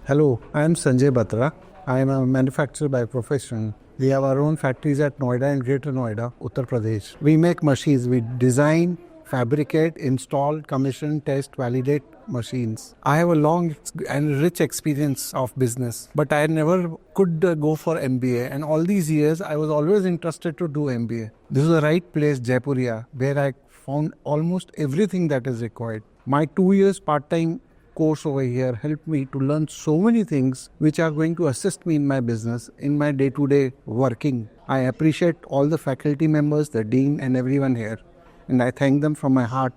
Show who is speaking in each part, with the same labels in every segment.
Speaker 1: Hello, I am Sanjay Batra. I am a manufacturer by profession. We have our own factories at Noida and Greater Noida, Uttar Pradesh. We make machines. We design, fabricate, install, commission, test, validate machines. I have a long and rich experience of business, but I never could go for MBA. And all these years, I was always interested to do MBA. This is the right place, Jaipuria, where I found almost everything that is required. My 2 years part-time course over here helped me to learn so many things which are going to assist me in my business, in my day-to-day working. I appreciate all the faculty members, the dean and everyone here, and I thank them from my heart.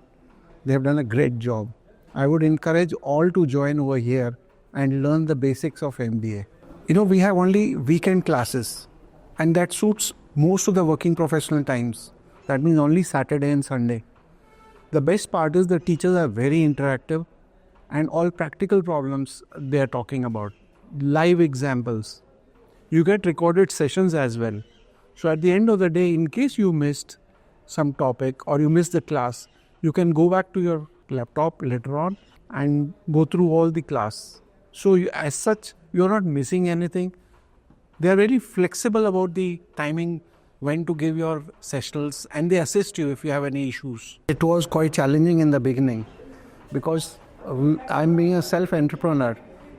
Speaker 1: They have done a great job. I would encourage all to join over here and learn the basics of MBA. We have only weekend classes, and that suits most of the working professional times. That means only Saturday and Sunday. The best part is the teachers are very interactive, and all practical problems they are talking about. Live examples. You get recorded sessions as well. So at the end of the day, in case you missed some topic or you missed the class, you can go back to your laptop later on and go through all the class. So as such, you're not missing anything. They are very flexible about the timing, when to give your sessionals, and they assist you if you have any issues. It was quite challenging in the beginning because I'm being a self-entrepreneur.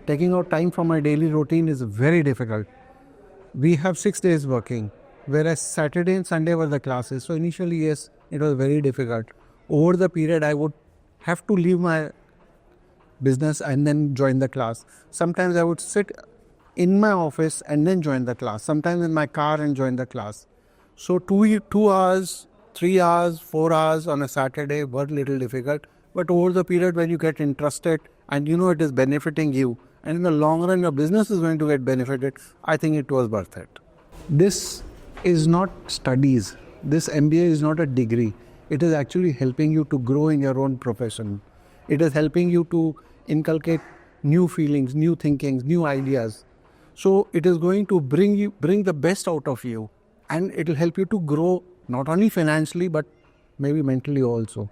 Speaker 1: Taking out time from my daily routine is very difficult. We have 6 days working, whereas Saturday and Sunday were the classes. So initially, yes, it was very difficult. Over the period, I would have to leave my business and then join the class. Sometimes I would sit in my office and then join the class. Sometimes in my car and join the class. So 2 hours, 3 hours, 4 hours on a Saturday were a little difficult. But over the period when you get interested and it is benefiting you, and in the long run your business is going to get benefited, I think it was worth it. This is not studies. This MBA is not a degree. It is actually helping you to grow in your own profession. It is helping you to inculcate new feelings, new thinkings, new ideas. So it is going to bring the best out of you, and it will help you to grow not only financially but maybe mentally also.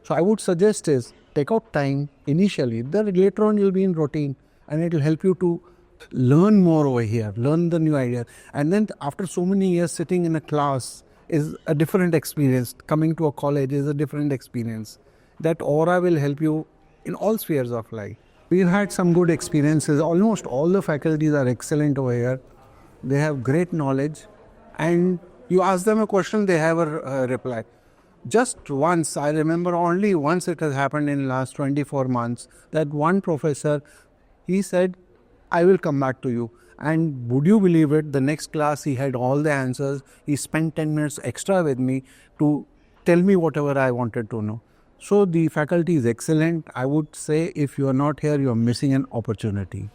Speaker 1: So I would suggest is take out time initially, then later on you'll be in routine and it will help you to learn more over here, learn the new idea. And then after so many years sitting in a class is a different experience. Coming to a college is a different experience. That aura will help you in all spheres of life. We've had some good experiences. Almost all the faculties are excellent over here. They have great knowledge, and you ask them a question, they have a reply. Just once, I remember only once it has happened in the last 24 months, that one professor, he said, I will come back to you. And would you believe it, the next class he had all the answers. He spent 10 minutes extra with me to tell me whatever I wanted to know. So the faculty is excellent. I would say if you are not here, you are missing an opportunity.